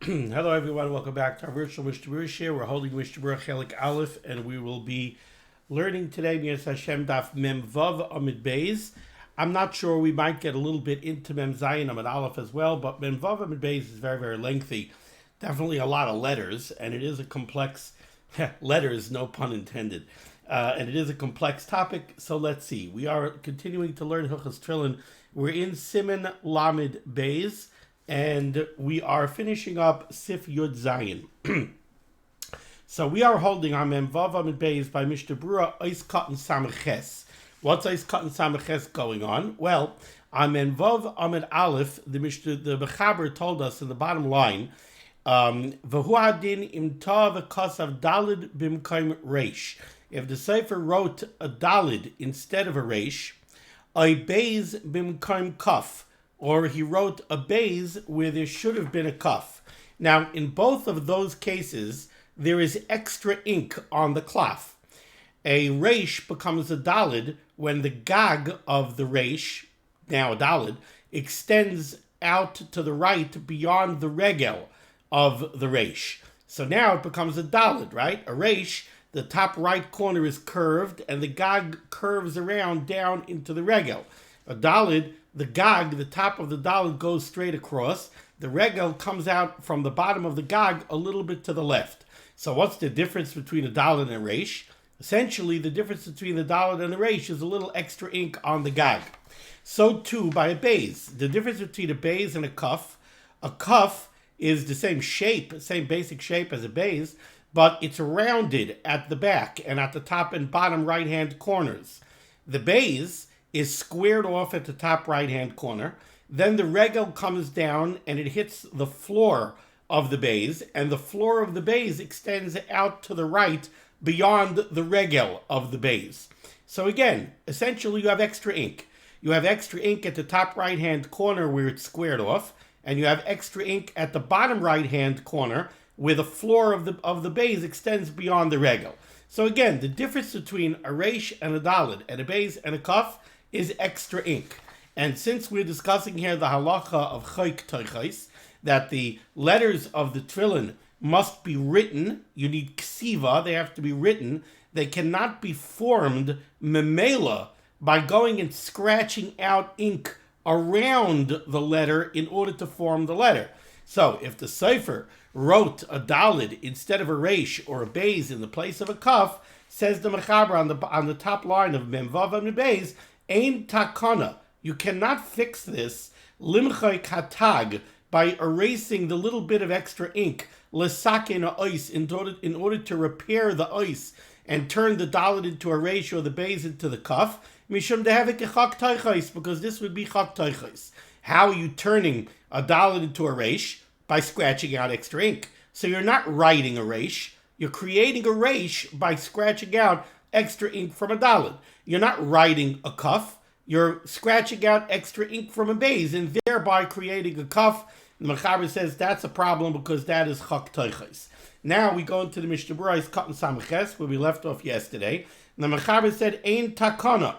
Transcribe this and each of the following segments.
Hello everyone, welcome back to our virtual Mishnah Berurah share. We're holding Mishnah Berurah Chelik Aleph, and we will be learning today Mi'ez Hashem Daf Mem Vav Amid Beis. I'm not sure, we might get a little bit into Mem Zayin Amid Aleph as well, but Mem Vav Amid Beis is very, very lengthy. Definitely a lot of letters, and it is a complex, letters, no pun intended. And it is a complex topic, so let's see. We are continuing to learn Hilchos Tefillin. We're in Siman Lamed Beis, and we are finishing up Sif Yud Zayin. So we are holding on Mem Vav Amid Beis by Mishnah Berurah Ois Katan Samach. What's Ois Katan Samach going on? Well, on Mem Vav Amid Aleph, the Mechaber told us in the bottom line, V'hu adin im tav kasav dalid bimkaim reish. If the Sefer wrote a dalid instead of a reish, a beis bimkaim kaf, or he wrote a beis where there should have been a kaf. Now, in both of those cases, there is extra ink on the klaf. A reish becomes a dalid when the gag of the reish, now a dalid, extends out to the right beyond the regel of the reish. So now it becomes a dalid, right? A reish, the top right corner is curved, and the gag curves around down into the regel. A dalid, the gag, the top of the dalid goes straight across. The regel comes out from the bottom of the gag a little bit to the left. So what's the difference between a dalid and a reish? Essentially, the difference between the dalid and the reish is a little extra ink on the gag. So too by a beis. The difference between a beis and a cuff is the same shape, same basic shape as a beis, but it's rounded at the back and at the top and bottom right-hand corners. The beis is squared off at the top right-hand corner. Then the regel comes down and it hits the floor of the beis, and the floor of the beis extends out to the right beyond the regel of the beis. So again, essentially you have extra ink. You have extra ink at the top right-hand corner where it's squared off, and you have extra ink at the bottom right-hand corner where the floor of the beis extends beyond the regel. So again, the difference between a reish and a dalid, and a beis and a kaf, is extra ink. And since we're discussing here the halacha of chayk toichais, that the letters of the tefillin must be written, you need ksiva, they have to be written, they cannot be formed memela by going and scratching out ink around the letter in order to form the letter. So if the Sefer wrote a dalid instead of a reish or a beis in the place of a kaf, says the Mechaber on the top line of Mem Vav Amid Beis, ein takana, you cannot fix this limchoi katag by erasing the little bit of extra ink lesakin ois in order to repair the ois and turn the dalid into a reish or the beis into the kaf. Mishum dehevik chak toichos, because this would be chak toichos. How are you turning a dalid into a reish? By scratching out extra ink. So you're not writing a reish, you're creating a reish by scratching out extra ink from a dalid. You're not writing a kaf, you're scratching out extra ink from a beis and thereby creating a kaf. The Mechaber says that's a problem because that is chak toichos. Now we go into the Mishnah Berurah Katan Samach, where we left off yesterday. And the Mechaber said, ein takana.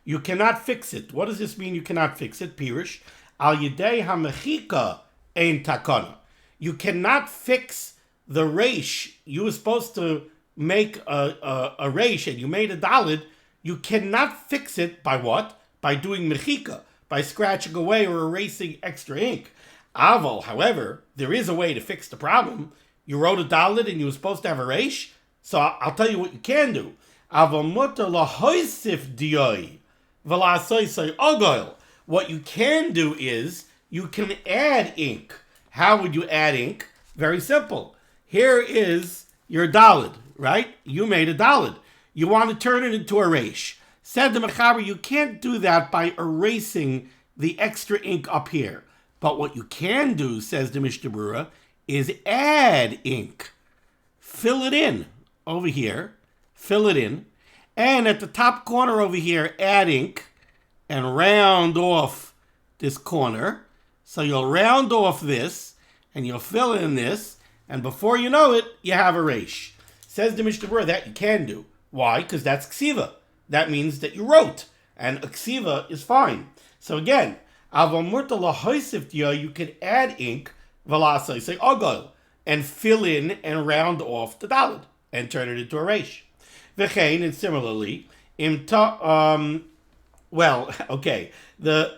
You cannot fix it. What does this mean, you cannot fix it? Pirush, al yedei hamechika ein takana. You cannot fix the reish. You were supposed to make a reish and you made a dalid. You cannot fix it by what? By doing mechika, by scratching away or erasing extra ink. Aval, however, there is a way to fix the problem. You wrote a dalid and you were supposed to have a reish. So I'll tell you what you can do. What you can do is you can add ink. How would you add ink? Very simple. Here is your dalid, right? You made a dalid. You want to turn it into a reish. Said the Mechaber, you can't do that by erasing the extra ink up here. But what you can do, says the Mishnah Berurah, is add ink. Fill it in over here. Fill it in. And at the top corner over here, add ink and round off this corner. So you'll round off this and you'll fill in this. And before you know it, you have a reish. Says the Mishnah Berurah, that you can do. Why? Because that's ksiva. That means that you wrote. And a ksiva is fine. So again, you can add ink Velasa, say ogol, and fill in and round off the dalid and turn it into a resh. V'chein, and similarly, the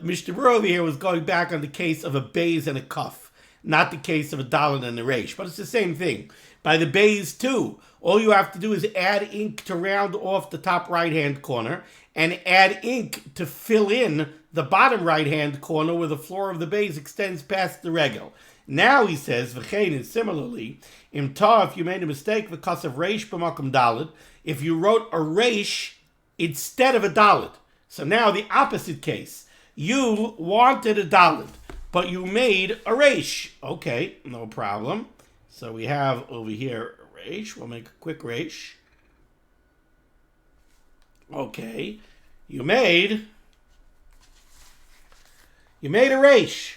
Mishnah Berurah over here was going back on the case of a beis and a kaf, not the case of a dalid and a resh, but it's the same thing. By the beis too, all you have to do is add ink to round off the top right-hand corner and add ink to fill in the bottom right-hand corner where the floor of the beis extends past the regel. Now he says, v'chein, and similarly, if you made a mistake because of reish b'makom dalid, if you wrote a reish instead of a dalid. So now the opposite case. You wanted a dalid, but you made a reish. Okay, no problem. So we have over here a reish. We'll make a quick reish. Okay, you made a reish.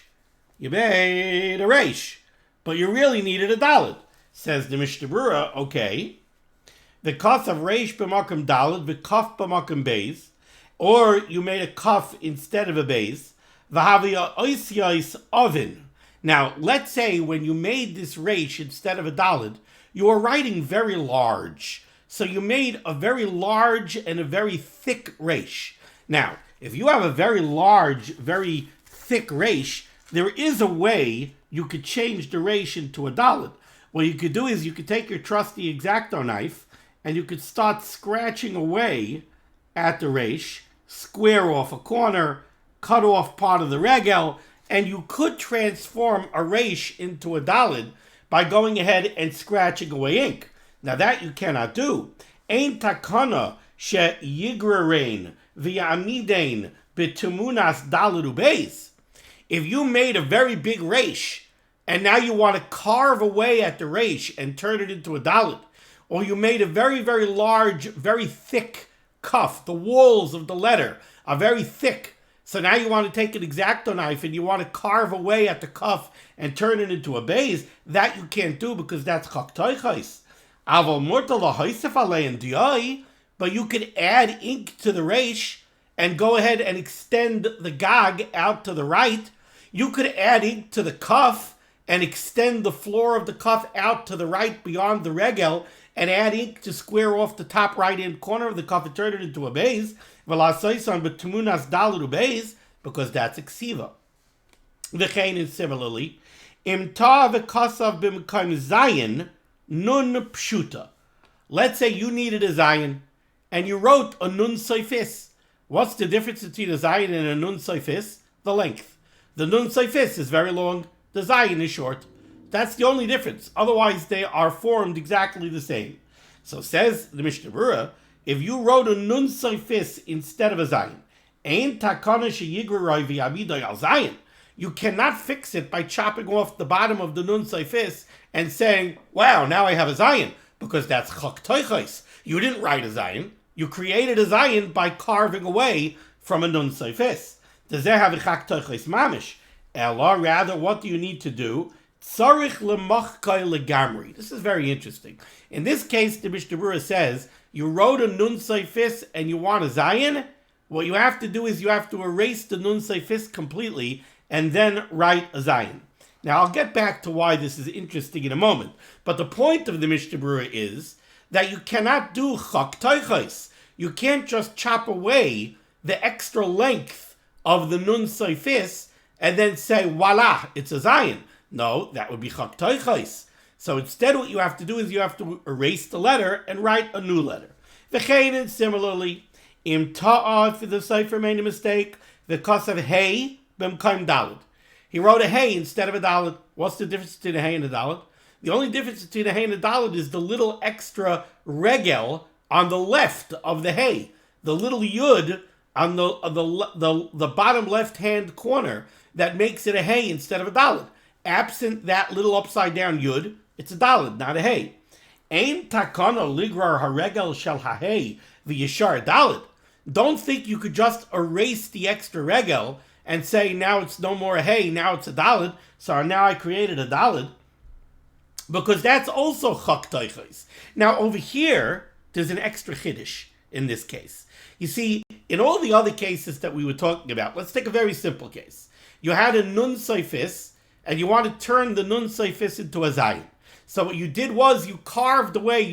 You made a reish, but you really needed a dalid. Says the Mishnah Berurah, okay, the kaf of reish b'makom dalid, the kaf b'makom beis, or you made a kaf instead of a beis, v'havia oisyais oven. Now, let's say when you made this reish instead of a dalid, you were writing very large. So you made a very large and a very thick reish. Now, if you have a very large, very thick reish, there is a way you could change the reish into a dalid. What you could do is you could take your trusty X-Acto knife and you could start scratching away at the reish, square off a corner, cut off part of the regel, and you could transform a reish into a dalid by going ahead and scratching away ink. Now that you cannot do. Ein takana she yigrarein v'yamidein b'tumunas dalid ubeis. If you made a very big reish, and now you want to carve away at the reish and turn it into a dalid, or you made a very, very large, very thick kaf, the walls of the letter are very thick, so now you want to take an X-Acto knife and you want to carve away at the kaf and turn it into a beis, that you can't do because that's chak toichais. Aval mortal lahaisef alein diai, but you could add ink to the reish and go ahead and extend the gag out to the right. You could add ink to the kaf and extend the floor of the kaf out to the right beyond the regel and add ink to square off the top right-hand corner of the kaf and turn it into a beis, because that's ksiva. V'chein is similarly, imta v'kasav b'mkayim zayin nun pshuta. Let's say you needed a zayin and you wrote a nun soifis. What's the difference between a zayin and a nun soifis? The length. The nun soifis is very long. The zayin is short. That's the only difference. Otherwise, they are formed exactly the same. So says the Mishnah Berurah, if you wrote a nun soifis instead of a zayin, ein takana sheyigraroi v'yamidoy al zayin, you cannot fix it by chopping off the bottom of the nun soifis and saying, wow, now I have a zayin, because that's chak toichos. You didn't write a zayin. You created a zayin by carving away from a nun soifis. Does that have a chak toichos mamish? Ella, rather, what do you need to do? Tzarich lemachkai legamri. This is very interesting. In this case, the Mishnah Berurah says, you wrote a nun soifis and you want a zayin. What you have to do is you have to erase the nun soifis completely and then write a zayin. Now, I'll get back to why this is interesting in a moment. But the point of the Mishnah Berurah is that you cannot do chak toichos. You can't just chop away the extra length of the nun soifis and then say, voila, it's a zayin. No, that would be chak toichos. So instead what you have to do is you have to erase the letter and write a new letter. V'chein, similarly, im ta'ah, if the cipher made a mistake, the kos of hey, b'mkayim dalid. He wrote a hey instead of a dalid. What's the difference between a hey and a dalid? The only difference between a hey and a dalid is the little extra regel on the left of the hey. The little yud on the bottom left-hand corner that makes it a hey instead of a dalid. Absent that little upside-down yud, it's a dalid, not a hey. Ein takana ligrar haregel shel hahei v'yishar dalid. Don't think you could just erase the extra regel and say, now it's no more a hey, now it's a dalid, so now I created a dalid, because that's also chak toichos. Now over here, there's an extra chiddush in this case. You see, in all the other cases that we were talking about, let's take a very simple case. You had a nun soifis, and you want to turn the nun seifis into a zayin. So what you did was you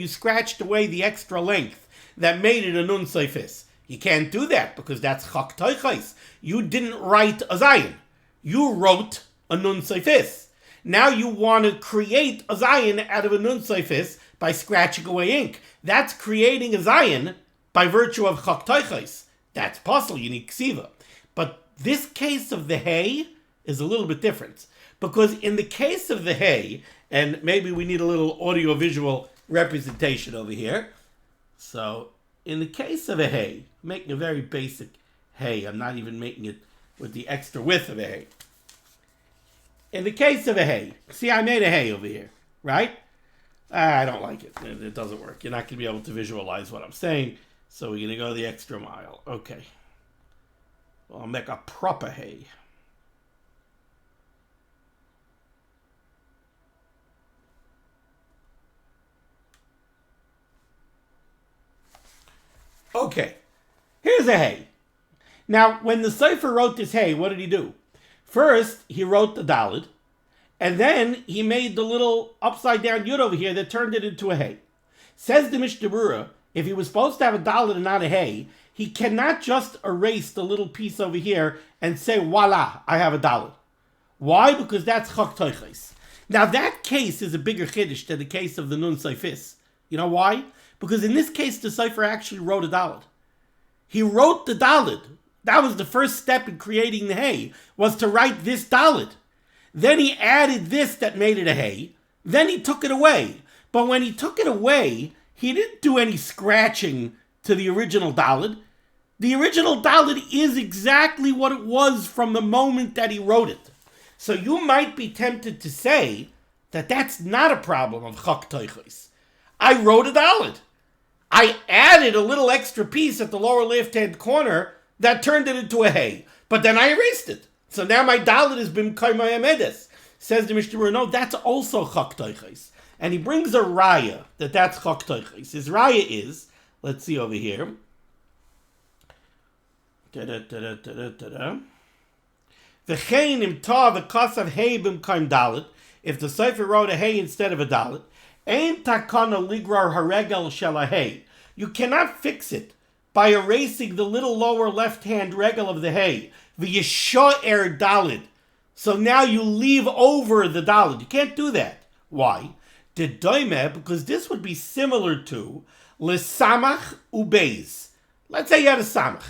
scratched away the extra length that made it a nun seifis. You can't do that because that's chak toichais. You didn't write a zayin. You wrote a nun seifis. Now you want to create a zayin out of a nun seifis by scratching away ink. That's creating a zayin by virtue of chak toichais. That's possible, you need ksiva. But this case of the hay is a little bit different. Because in the case of the hay, and maybe we need a little audio-visual representation over here. So, in the case of a hay, I'm making a very basic hay. I'm not even making it with the extra width of a hay. In the case of a hay, see, I made a hay over here, right? I don't like it. It doesn't work. You're not going to be able to visualize what I'm saying. So we're going to go the extra mile. Okay. Well, I'll make a proper hay. Okay. Here's a hay. Now, when the Sefer wrote this hay, what did he do? First, he wrote the Daled, and then he made the little upside-down yud over here that turned it into a hay. Says the Mishnah Berurah, if he was supposed to have a Daled and not a hay, he cannot just erase the little piece over here and say, voila, I have a Daled. Why? Because that's chak toichais. Now, that case is a bigger chiddush than the case of the nun seifis. You know why? Because in this case, the Sefer actually wrote a Daled. He wrote the Daled. That was the first step in creating the hay, was to write this Daled. Then he added this that made it a hay. Then he took it away. But when he took it away, he didn't do any scratching to the original Daled. The original Daled is exactly what it was from the moment that he wrote it. So you might be tempted to say that that's not a problem of chak toichos. I wrote a Daled. I added a little extra piece at the lower left-hand corner that turned it into a hay. But then I erased it. So now my Daled has been kaimayamedes. Says the Mishnah Berurah, no, that's also chak toichos. And he brings a raya that's chak toichos. His raya is, let's see over here. V'chein imta v'kasav hay b'mkaim Daled. If the Sefer wrote a hay instead of a Daled, ein takana ligrar haregel shel hay. You cannot fix it by erasing the little lower left-hand regel of the hay. V'yesho'er Daled. So now you leave over the Daled. You can't do that. Why? Because this would be similar to l'samach ubeis. Let's say you had a samach.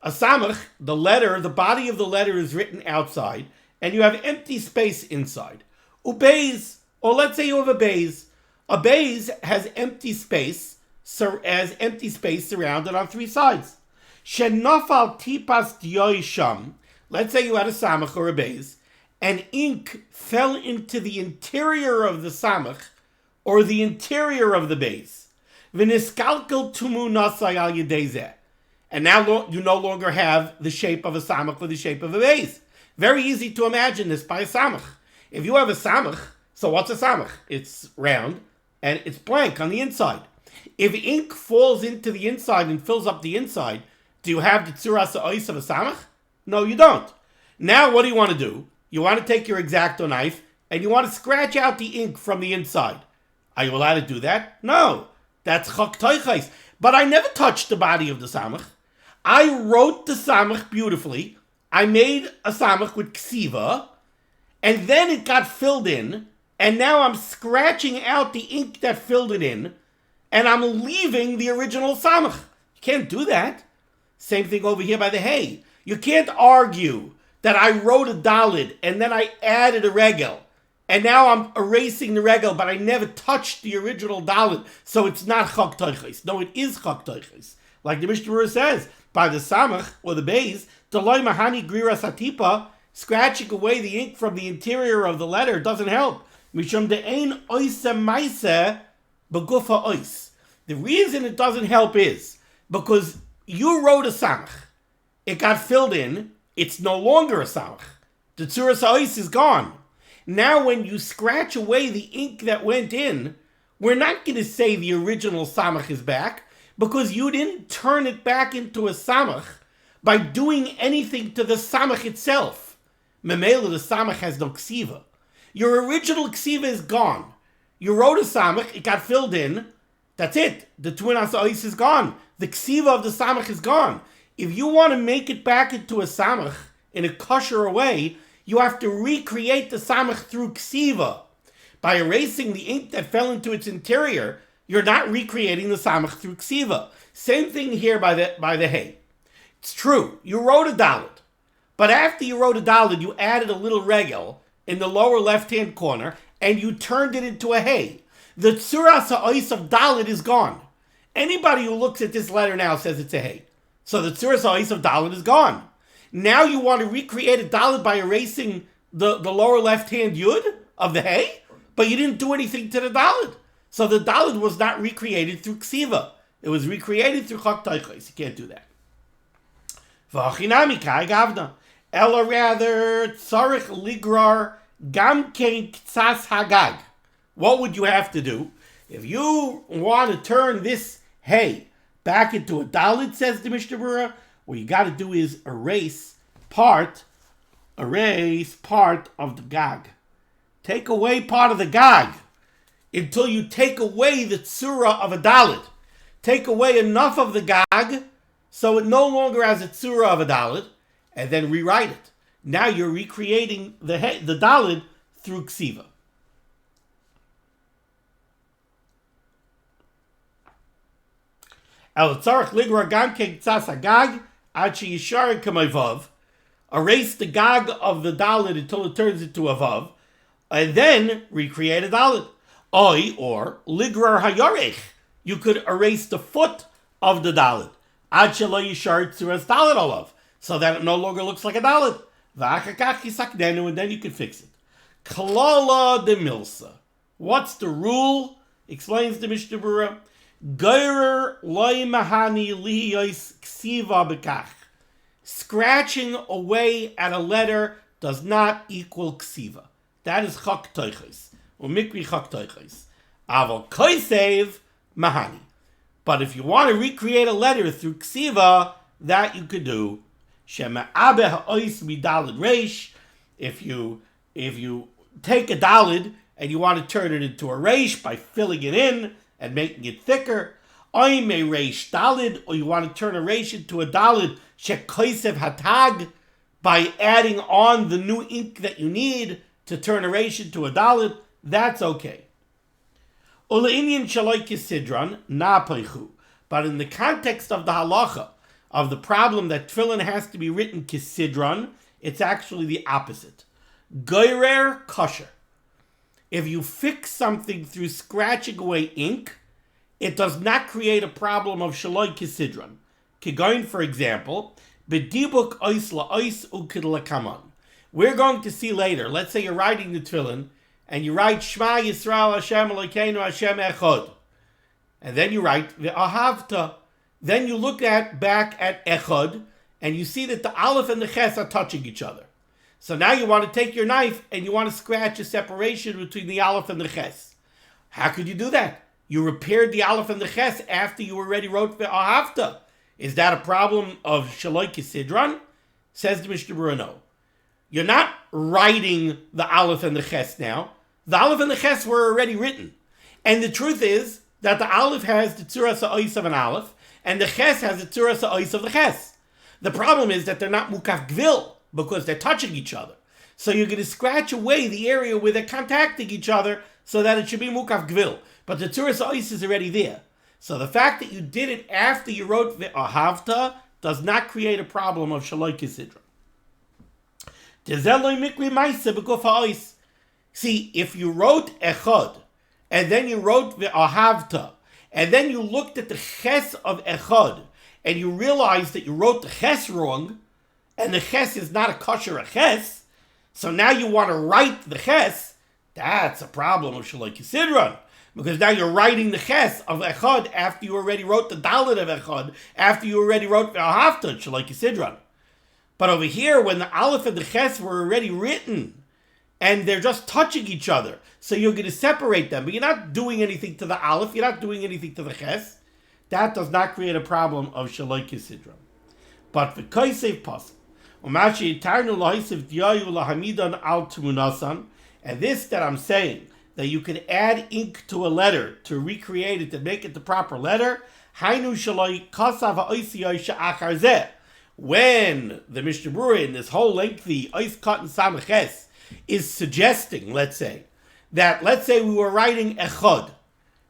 A samach, the letter, the body of the letter is written outside, and you have empty space inside. Ubeis, or let's say you have a beis. A beis has empty space, surrounded on three sides. Shenafal tipas diyoisham. Let's say you had a samach or a beis, and ink fell into the interior of the samach or the interior of the beis. V'niskalkel tumu nasai al yedei. And now you no longer have the shape of a samach or the shape of a beis. Very easy to imagine this by a samach. If you have a samach, so what's a samach? It's round and it's blank on the inside. If ink falls into the inside and fills up the inside, do you have the tzuras ha'os of a samach? No, you don't. Now what do you want to do? You want to take your X-Acto knife and you want to scratch out the ink from the inside. Are you allowed to do that? No. That's chak toichos. But I never touched the body of the samach. I wrote the samach beautifully. I made a samach with ksiva, and then it got filled in, and now I'm scratching out the ink that filled it in, and I'm leaving the original samach. You can't do that. Same thing over here by the hay. You can't argue that I wrote a Daled, and then I added a regel, and now I'm erasing the regel, but I never touched the original Daled, so it's not chak toichos. No, it is chak toichos. Like the Mishnah Berurah says, by the samach or the beis, Deloi mahani grira satipa, scratching away the ink from the interior of the letter doesn't help. Mishum de'ein oise maise begufa ois. The reason it doesn't help is because you wrote a samach, it got filled in, it's no longer a samach. The tzuras ha'os is gone. Now when you scratch away the ink that went in, we're not going to say the original samach is back, because you didn't turn it back into a samach by doing anything to the samach itself. Memela, the samach has no ksiva. Your original ksiva is gone. You wrote a samach, it got filled in. That's it. The twin asa'is is gone. The ksiva of the samach is gone. If you want to make it back into a samach in a kosher way, you have to recreate the samach through ksiva. By erasing the ink that fell into its interior, you're not recreating the samach through ksiva. Same thing here by the hay. It's true. You wrote a dalet, but after you wrote a dalet, you added a little regel in the lower left-hand corner, and you turned it into a hay. The tzuras ha'ois of dalet is gone. Anybody who looks at this letter now says it's a hay. So the tzuras ha'ois of dalet is gone. Now you want to recreate a dalet by erasing the lower left-hand yud of the hay, but you didn't do anything to the dalet. So the dalet was not recreated through ksiva. It was recreated through chak teichos. You can't do that. V'achinami kai gavna. Ella rather tzarich ligrar gam kein ktsas hagag. What would you have to do? If you want to turn this hay back into a dalet, says the Mishnah Berurah, what you got to do is erase part of the gag. Take away part of the gag until you take away the tzura of a dalet. Take away enough of the gag so it no longer has a tzura of a dalet, and then rewrite it. Now you're recreating the dalet through ksiva. Erase the gag of the dalet until it turns into a vav, and then recreate a dalet. Or ligrar hayarech. You could erase the foot of the dalet. Ad shelo yishar tzuras dalet olav, so that it no longer looks like a dalet. V'achakach yisaknenu, and then you can fix it. Klala de milsa. What's the rule? Explains the Mishnah Berurah. Geirer loy mahani lihiyos ksiva bekach. Scratching away at a letter does not equal ksiva. That is chak teichos. Umikri chak teichos. Aval koisev mahani. But if you want to recreate a letter through ksiva, that you could do. Shema abe ha'ois midalid reish. If you take a dalid and you want to turn it into a reish by filling it in and making it thicker, oim a reish dalid, or you want to turn a reish into a dalid shekoisev hatag by adding on the new ink that you need to turn a reish into a dalid, that's okay. But in the context of the halacha, of the problem that tefillin has to be written kisidron, it's actually the opposite. Goyrer kosher. If you fix something through scratching away ink, it does not create a problem of shaloi kisidron. Kigoin, for example, bedibuk ois la'ois ukid lakaman. We're going to see later, let's say you're writing the tefillin, and you write Shema Yisrael Hashem Elokeinu Hashem Echad. And then you write Ve'ahavta. Then you look back at Echad, and you see that the Aleph and the Ches are touching each other. So now you want to take your knife, and you want to scratch a separation between the Aleph and the Ches. How could you do that? You repaired the Aleph and the Ches after you already wrote Ve'ahavta. Is that a problem of Shaloi Kisidron? Says the Mishnah Berurah, no. You're not writing the Aleph and the Ches now. The Aleph and the Ches were already written. And the truth is that the Aleph has the Tzuras ha'ois of an Aleph, and the Ches has the Tzuras ha'ois of the Ches. The problem is that they're not mukaf gvil, because they're touching each other. So you're going to scratch away the area where they're contacting each other so that it should be mukaf gvil. But the Tzuras ha'ois is already there. So the fact that you did it after you wrote Ve'ahavta does not create a problem of Shaloi Kisidra. See, if you wrote Echad, and then you wrote Ve'ahavta, and then you looked at the Ches of Echad, and you realized that you wrote the Ches wrong, and the Ches is not a kosher Ches, so now you want to write the Ches, that's a problem of Shaloi Kisidron. Because now you're writing the Ches of Echad after you already wrote the Dalet of Echad, after you already wrote Ve'ahavta, Shaloi Kisidron. But over here, when the Aleph and the Ches were already written, and they're just touching each other, so you're going to separate them, but you're not doing anything to the Aleph, you're not doing anything to the Ches, that does not create a problem of Shaloi Kisidron. But the Koisev Pasuk, And this that I'm saying, that you could add ink to a letter to recreate it, to make it the proper letter, when the Mishnah Berurah in this whole lengthy Ois Cotton Samaches is suggesting, let's say we were writing Echad,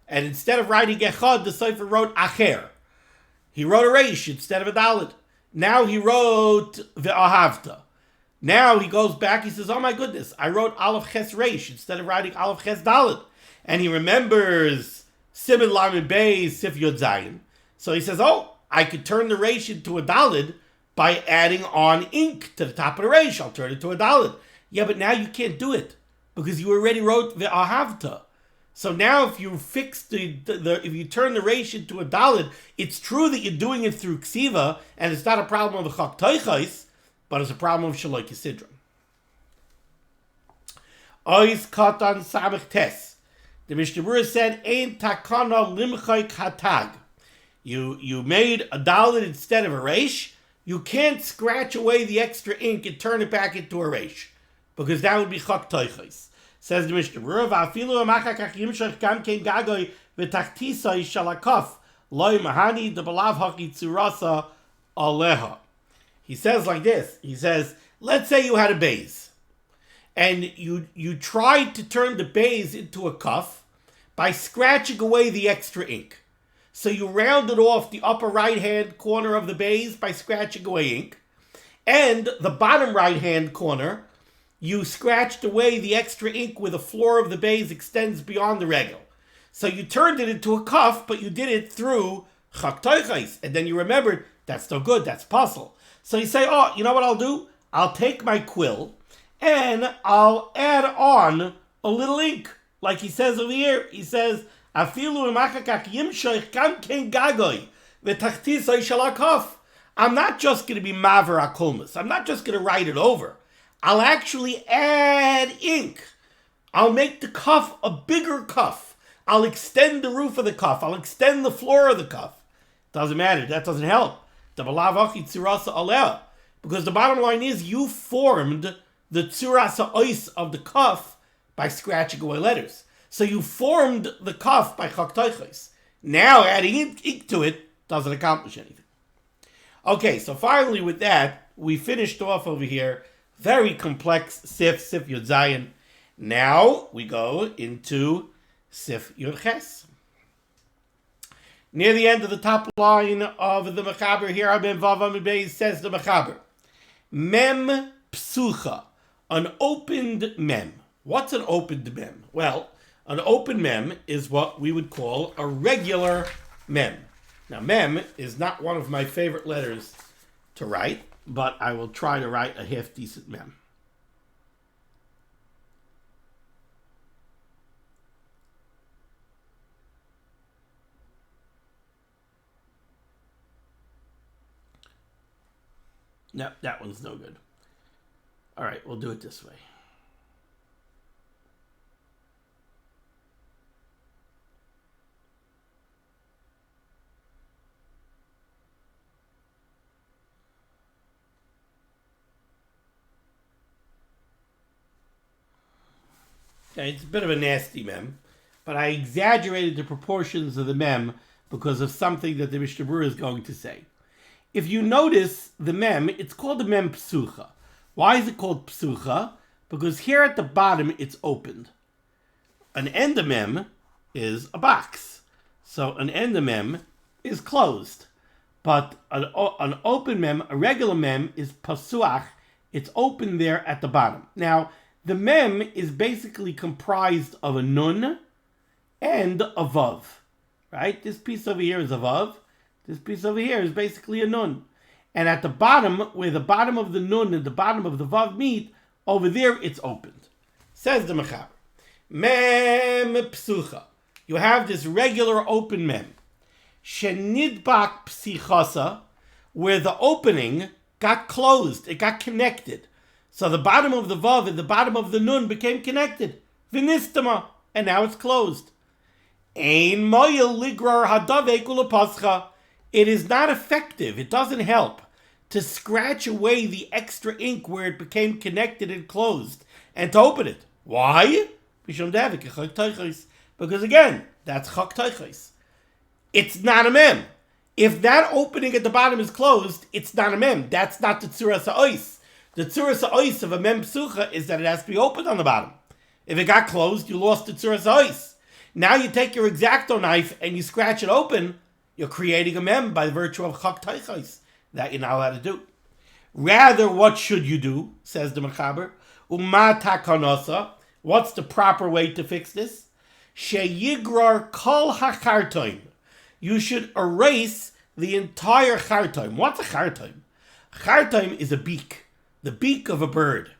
and instead of writing Echad, the Sefer wrote Acher. He wrote a Reish instead of a Dalet. Now he wrote Ve'ahavta. Now he goes back, he says, oh my goodness, I wrote Aleph Ches Reish instead of writing Aleph Ches Dalet. And he remembers Siman Lamed Beis Sif Yod Zayin. So he says, oh, I could turn the Reish into a Dalet by adding on ink to the top of the Reish. I'll turn it to a Dalet. Yeah, but now you can't do it because you already wrote Ve'ahavta. So now if you fix if you turn the Reish into a Dalet, it's true that you're doing it through Ksiva, and it's not a problem of the Chak Toichais, but it's a problem of Shaloi Kisidron. Ois Katan Samech Tes. The Mishnah Berurah said, Ein takana limchayk hatag. You made a Dalet instead of a Reish. You can't scratch away the extra ink and turn it back into a Reish, because that would be Chak Toichais. Says the Mishnah Berurah, Va'afilu amachakach yimshach gam kein gagoy v'tachtisai shalakaf loy mahani debalav haki tzurasa aleha. He says like this. He says, let's say you had a base, and you tried to turn the base into a cuff by scratching away the extra ink. So you rounded off the upper right-hand corner of the base by scratching away ink, and the bottom right-hand corner, you scratched away the extra ink where the floor of the base extends beyond the regel. So you turned it into a cuff, but you did it through Chak Toichais, and then you remembered, that's no good, that's puzzle. So you say, oh, you know what I'll do? I'll take my quill and I'll add on a little ink. Like he says over here, he says, Afilu imachakak yimshoich kam ken gagoy v'tachtisai shalakaf. I'm not just going to be maver akulmas. I'm not just going to write it over. I'll actually add ink. I'll make the cuff a bigger cuff. I'll extend the roof of the cuff. I'll extend the floor of the cuff. Doesn't matter. That doesn't help. Because the bottom line is you formed the tzurasa ois of the cuff by scratching away letters. So you formed the cuff by Chak Toichais. Now adding ink to it doesn't accomplish anything. Okay, so finally with that, we finished off over here. Very complex Sif Yod Zayin. Now we go into Sif Yod Ches. Near the end of the top line of the Mechaber here, Abin Vav Amid Beis says the Mechaber, Mempsucha, an opened mem. What's an opened mem? Well, an open mem is what we would call a regular mem. Now, mem is not one of my favorite letters to write, but I will try to write a half-decent mem. No, that one's no good. All right, we'll do it this way. Okay, it's a bit of a nasty mem, but I exaggerated the proportions of the mem because of something that the Mishnah Berurah is going to say. If you notice the mem, it's called the Mempsucha. Why is it called psucha? Because here at the bottom, it's opened. An endamem is a box. So an endamem is closed. But an open mem, a regular mem, is pasuach. It's open there at the bottom. Now, the mem is basically comprised of a nun and a vav. Right? This piece over here is a vav. This piece over here is basically a nun. And at the bottom, where the bottom of the nun and the bottom of the vav meet, over there it's opened. Says the Mechaber. Mem psucha. You have this regular open mem. Shenidbak psichasa, where the opening got closed. It got connected. So the bottom of the vav and the bottom of the nun became connected. Vinistama. And now it's closed. Ein moyel ligrar hadavek ulapascha. It is not effective. It doesn't help to scratch away the extra ink where it became connected and closed, and to open it. Why? Because again, that's chak teichos. It's not a mem. If that opening at the bottom is closed, it's not a mem. That's not the tzuras ha'ois. The tzuras ha'ois of a Mempsucha is that it has to be opened on the bottom. If it got closed, you lost the tzuras ha'ois. Now you take your X-Acto knife and you scratch it open, you're creating a mem by virtue of chak teichos that you're not allowed to do. Rather, what should you do, says the Mechaber? Uma takanasa. What's the proper way to fix this? Sheyigrar kol hachartoim. You should erase the entire chartoim. What's a chartoim? Chartoim is a beak, the beak of a bird.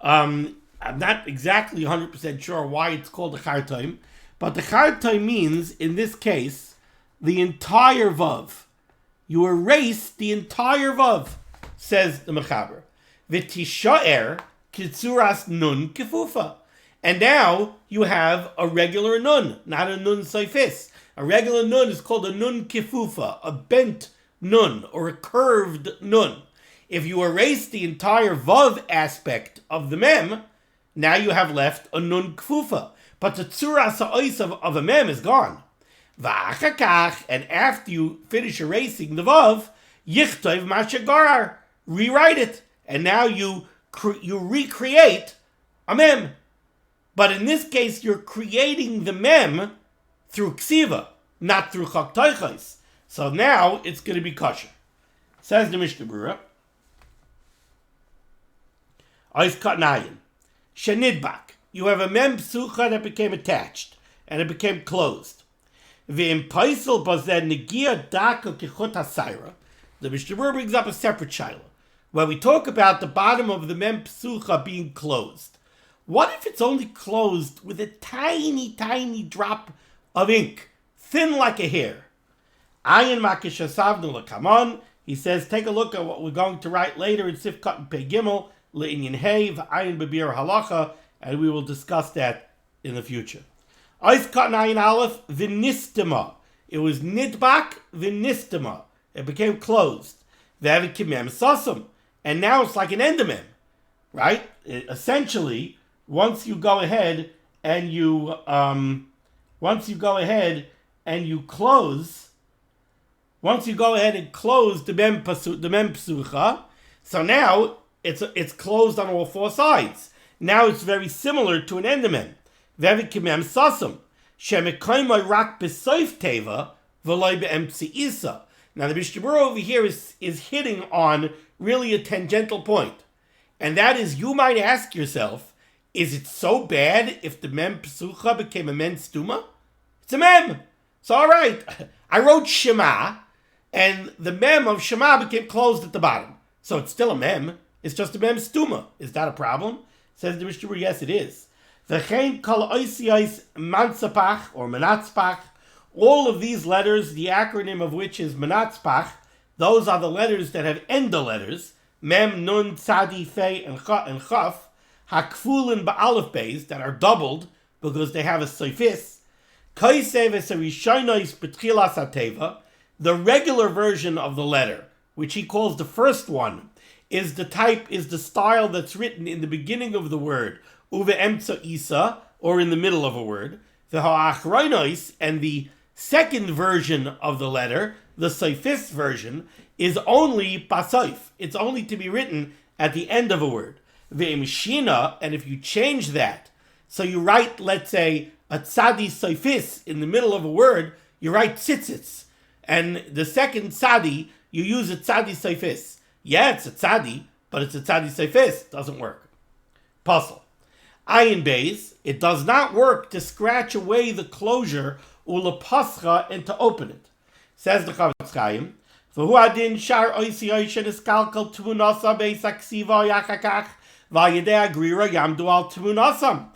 I'm not exactly 100% sure why it's called a chartoim, but the chartoim means, in this case, the entire vav. You erase the entire vav, says the Mechaber. V'tishaer kitzuras nun kefufa. And now you have a regular nun, not a nun seifis. A regular nun is called a nun kefufa, a bent nun, or a curved nun. If you erase the entire vav aspect of the mem, now you have left a nun kefufa. But the tzuras ha'ois of a mem is gone. V'achakach, and after you finish erasing the vav, yichtov mashagar, rewrite it, and now you recreate a mem. But in this case, you're creating the mem through ksiva, not through chak teichos. So now it's going to be kosher. Says the Mishnah Berurah, Ois katnayin, shenidbak. You have a Mempsucha that became attached, and it became closed. V'impeisel bazed negia daka kichut hasayra. The Mishnah Berurah brings up a separate shaila, where we talk about the bottom of the Mempsucha being closed. What if it's only closed with a tiny, tiny drop of ink, thin like a hair? Ayin makish hasavnu l'kamon. He says, take a look at what we're going to write later in Sifkat and Pei Gimel, le'inyin hei, v'ayin b'bir halacha, and we will discuss that in the future. Ois kat ayin aleph, v'nistema. It was nidbak, v'nistema. It became closed. V'avid kimem sasam. And now it's like an endemem, right? Essentially, once you go ahead and you close the Mempsucha, so now it's closed on all four sides. Now it's very similar to an endemem. Vevikimem sasum shemekaymai rak b'soif teva v'loy be'emtziisa. Now the Mishnah Berurah over here is hitting on really a tangential point, and that is, you might ask yourself, is it so bad if the Mempsucha became a men stuma? It's a mem. So all right, I wrote Shema, and the mem of Shema became closed at the bottom. So it's still a mem. It's just a mem stuma. Is that a problem? Says the Mishnah Berurah, yes, it is. V'chein kol oisiyos mansapach or menatzpach. All of these letters, the acronym of which is menatzpach, those are the letters that have enda letters, mem, nun, tzadi, fei, and chaf, hakfulin ba'alef beis, that are doubled because they have a soifis. Kaisev esarishonos betchilas hateva. The regular version of the letter, which he calls the first one, is the style that's written in the beginning of the word, uve emtsa isa, or in the middle of a word. The ha'achronos, and the second version of the letter, the soifis version, is only basoif. It's only to be written at the end of a word. Ve'imshina, and if you change that, so you write, let's say, a tzadi soifis in the middle of a word, you write tzitzits. And the second tzadi, you use a tzadi soifis. Yeah, it's a tzadi, but it's a tzadi soifis. Doesn't work. Puzzle. Ayin beis, it does not work to scratch away the closure ula pascha and to open it. Says the Chavetz Chaim, v'hu adin shar oisi oishen iskalkal tmunasa beis aksiva yakakach v'ayedei agrira yamdu al tmunasam.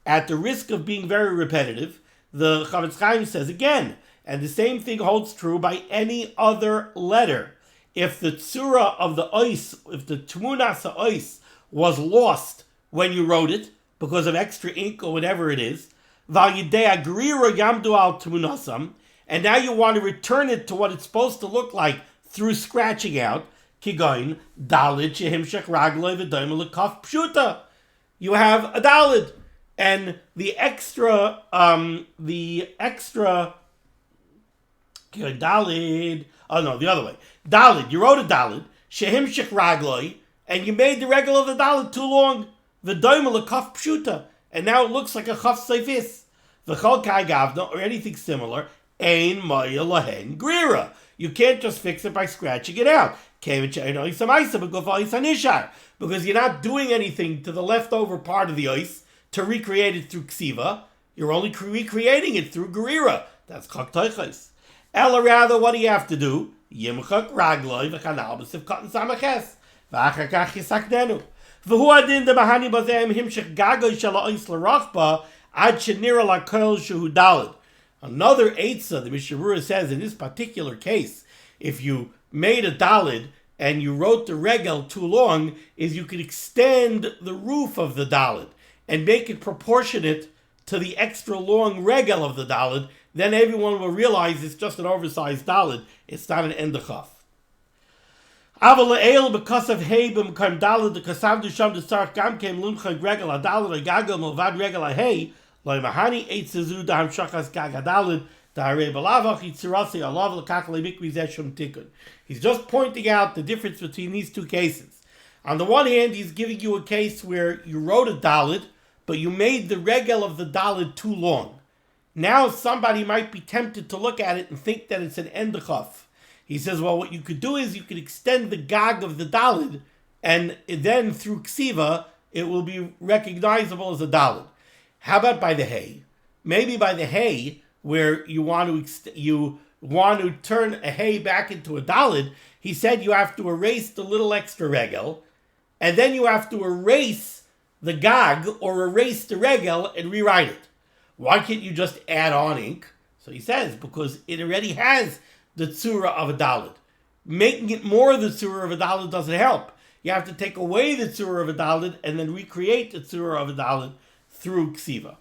At the risk of being very repetitive, the Chavetz Chaim says again, and the same thing holds true by any other letter. If the tzura of the ois, if the tmunas ois was lost when you wrote it because of extra ink or whatever it is, v'ayedei agrira yamdu al tmunasam, and now you want to return it to what it's supposed to look like through scratching out, Kigoin, Dalid, Shehimshech Ragloi, V'doim L'kaf Pshuta. You have a Dalid. And the extra, Dalid, oh no, the other way. Dalid, you wrote a Dalid, Shehimshech Ragloi, and you made the regel of the Dalid too long. V'doim L'kaf Pshuta. And now it looks like a Chaf Seifis. V'chol Kai Gavna, or anything similar, Ein Maya Lahen Grira. You can't just fix it by scratching it out. Because you're not doing anything to the leftover part of the ice to recreate it through ksiva. You're only recreating it through gerira. That's chak teichos. Ella rather, what do you have to do? Yimchak ragloi v'chanal b'sif katan samaches. V'achar kach yisaknenu. V'hu adin de bahani bazeim himshech gagoy shala ois l'rachba ad shenira lakol shehu dalid. Another eitzah, the Mishnah Berurah says, in this particular case, if you made a dalid and you wrote the regel too long, is you could extend the roof of the dalid and make it proportionate to the extra long regel of the dalid. Then everyone will realize it's just an oversized dalid. It's not an endachaf. Aval because of hey b'mkam dalid the kasav dusham the sark gam came lumcha regel adalid or gagel milvad regel hey loy mahani eitzezu daham shachas gagadalid. He's just pointing out the difference between these two cases. On the one hand, he's giving you a case where you wrote a dalid, but you made the regel of the dalid too long. Now somebody might be tempted to look at it and think that it's an endachaf. He says, well, what you could do is you could extend the gag of the dalid, and then through ksiva, it will be recognizable as a dalid. How about by the hay? Maybe by the hay, where you want to turn a hay back into a dalid, he said you have to erase the little extra regel, and then you have to erase the gag or erase the regel and rewrite it. Why can't you just add on ink? So he says, because it already has the tzura of a dalid. Making it more the tzura of a dalid doesn't help. You have to take away the tzura of a dalid and then recreate the tzura of a dalid through ksiva.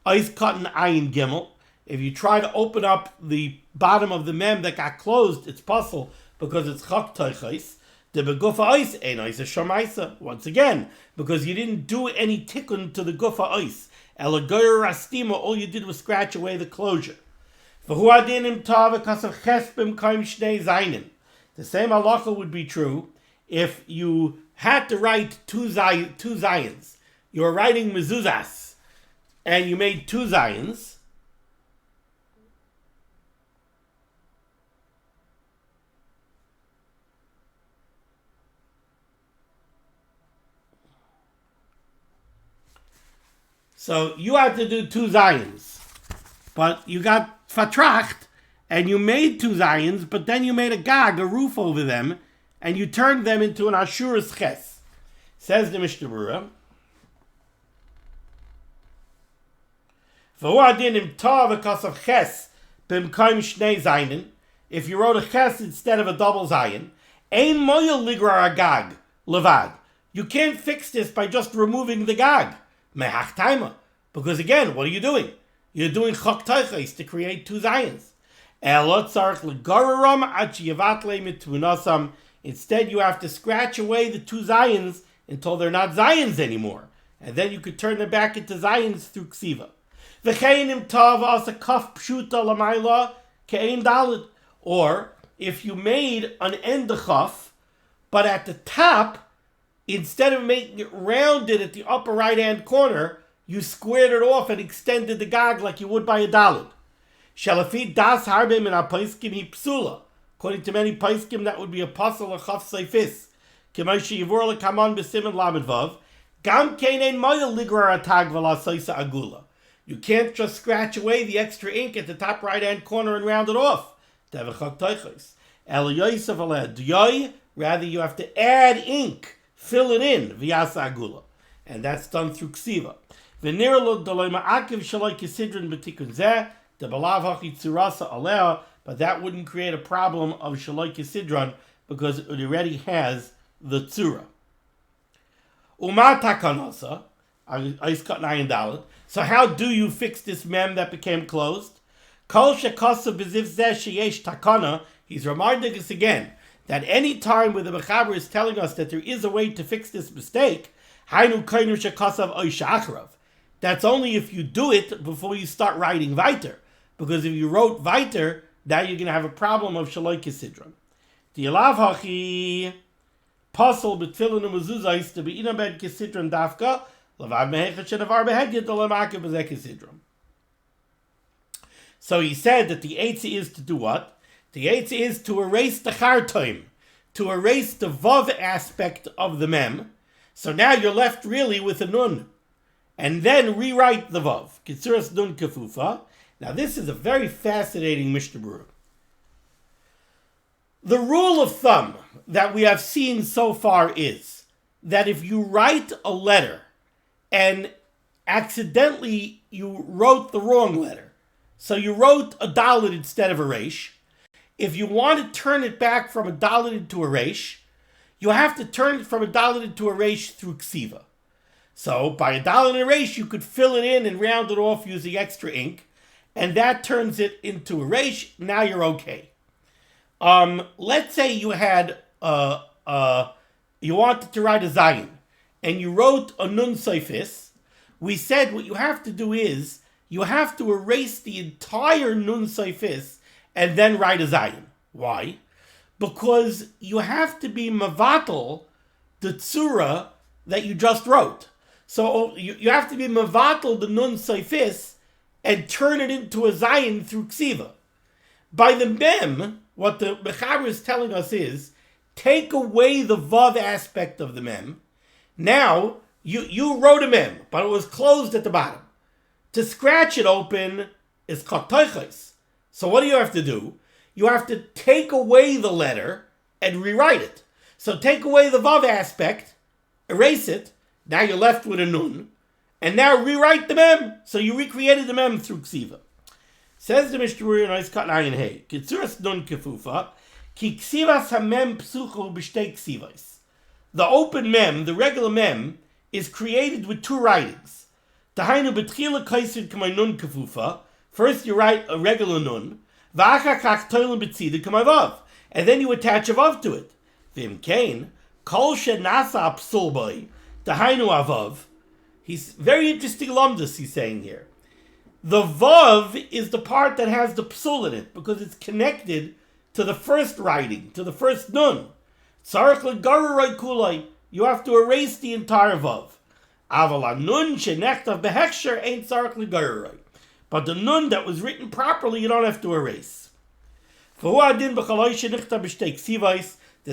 Eis katan ayin gimel. If you try to open up the bottom of the mem that got closed, it's puzzle because it's chak teichos. The begufa ois ein ois a shomaisa. Once again, because you didn't do any tikkun to the gufa ois. Elagoyer rastima, all you did was scratch away the closure. V'hu adinim tava kasav chespim kaim shnei zainin. The same halacha would be true if you had to write two zayins. You were writing mezuzas, and you made two zayins. So you had to do two zayins, but you got fatracht, and you made two zayins, but then you made a gag, a roof over them, and you turned them into an ashuras ches. Says the Mishnah Berurah, if you wrote a ches instead of a double zayin, ein moyel ligrar a gag levad. You can't fix this by just removing the gag. Because again, what are you doing? You're doing chak teichos to create two zayins. Instead, you have to scratch away the two zayins until they're not zayins anymore. And then you could turn them back into zayins through ksiva. Or, if you made an endachaf, but at the top, instead of making it rounded at the upper right-hand corner, you squared it off and extended the gag like you would by a dalid. Shalafid das harbe min ha-paiskim hi psula. According to many paiskim, that would be a puzzle or chaf seifis. K'moshe yivur l'kaman b'siman lamed vav. Gam kein ein moyel ligrar atag v'la agula. You can't just scratch away the extra ink at the top right-hand corner and round it off. Rather, you have to add ink, fill it in, v'yasa agula. And that's done through ksiva. But that wouldn't create a problem of shaloi kisidron because it already has the tzura. So how do you fix this mem that became closed? He's reminding us again that any time where the Mechaber is telling us that there is a way to fix this mistake, Hainu Kainu Shekasav Oy Shacharav. That's only if you do it before you start writing weiter. Because if you wrote weiter, now you're going to have a problem of Shaloi Kisidron. The Elav Hachi Puzzle B'Tefillin Umezuzah to be Inabed Kisidron Dafka Lavav Mehechet Shenavar Beheged Olamakev Bezeh Kisidron. So he said that the Eitzah is to do what? The Eitzah is to erase the Chartoim, to erase the Vav aspect of the Mem. So now you're left really with a Nun. And then rewrite the Vav. Kitzuras Nun Kefufa. Now this is a very fascinating Mishnah Berurah. The rule of thumb that we have seen so far is that if you write a letter and accidentally you wrote the wrong letter, so you wrote a dalet instead of a reish, if you want to turn it back from a dalet into a reish, you have to turn it from a dalet into a reish through ksiva. So by a dalet and a reish, you could fill it in and round it off using extra ink, and that turns it into a reish. Now you're okay. Let's say you had you wanted to write a zayin, and you wrote a nun seifis. We said what you have to do is you have to erase the entire nun seifis and then write a zayin. Why? Because you have to be mavatal the tzura that you just wrote. So you have to be mavatal the nun seifis and turn it into a zayin through ksiva. By the mem, what the Mechaber is telling us is, take away the vav aspect of the mem. Now, you wrote a mem, but it was closed at the bottom. To scratch it open is katoiches. So what do you have to do? You have to take away the letter and rewrite it. So take away the vav aspect, erase it, now you're left with a nun, and now rewrite the mem. So you recreated the mem through ksiva. Says the Mishnah Berurah, nice cut ayin hey. Kitzuras nun kefufa, ki ksivas ha-mempsucha b'shtei ksivas. The open mem, the regular mem, is created with two writings. Tahainu b'tchila kaisid k'may nun kefufa. First you write a regular nun, v'achar kach toilim b'tzida k'may vav, and then you attach a vav to it. V'im kain, kol shenasa psul b'y, tahainu avav. He's very interesting lumdus he's saying here. The vav is the part that has the psul in it because it's connected to the first writing, to the first nun. Tzarech legarurai kulai. You have to erase the entire vav. Aval nun shenechtav behechsher ain't tzarech legarurai. But the nun that was written properly, you don't have to erase. The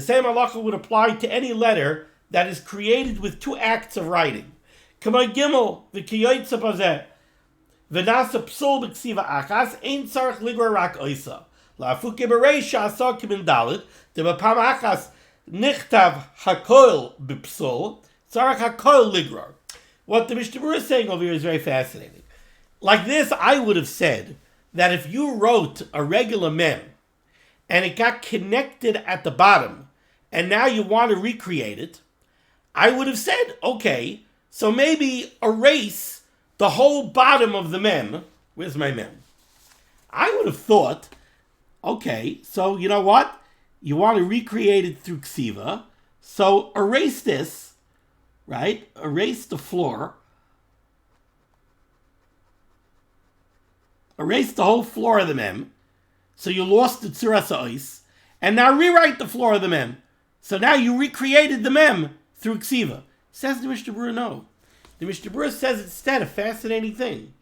same halacha would apply to any letter that is created with two acts of writing. Kamay gimel v'kiyotza bazeh. V'nasa psul b'ksiva achas ein tzarech ligor rak oisa. La'afuke b'reisha asa kimin dalet. Debapam achas nichtav hakoil b'psul. Tzarech hakoil ligor. What the Mishnah Berurah is saying over here is very fascinating. Like this, I would have said that if you wrote a regular mem and it got connected at the bottom and now you want to recreate it, I would have said, okay, so maybe erase the whole bottom of the mem. Where's my mem? I would have thought, okay, so you know what? You want to recreate it through ksiva, so erase this, right? Erase the floor. Erase the whole floor of the mem, so you lost the tzuras ha'os, and now rewrite the floor of the mem. So now you recreated the mem through ksiva. Says the Mishnah Berurah, no. The Mishnah Berurah says instead a fascinating thing.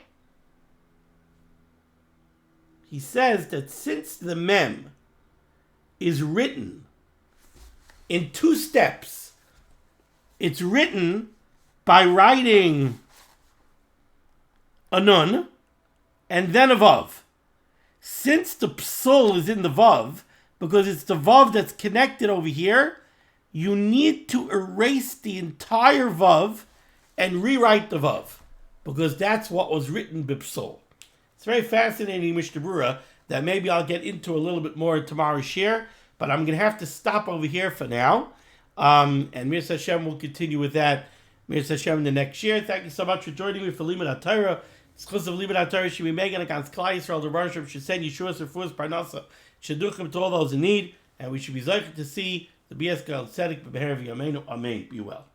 He says that since the mem is written in two steps, it's written by writing a nun and then a vav. Since the psul is in the vav, because it's the vav that's connected over here, you need to erase the entire vav and rewrite the vav, because that's what was written b'psul. It's very fascinating, Mishnah Berurah, that maybe I'll get into a little bit more in tomorrow's share, but I'm going to have to stop over here for now. And Mir Hashem will continue with that. Mir Hashem in the next year. Thank you so much for joining me for limud HaTorah. Exclusive limud HaTorah should be making against Klal Yisrael. The Baruch should send Yeshua's refuahs parnasa sheduchim to all those in need. and we should be zeichet to see the Bias Gal Tzedek B'Beher V'Yameinu. Amen. Be well.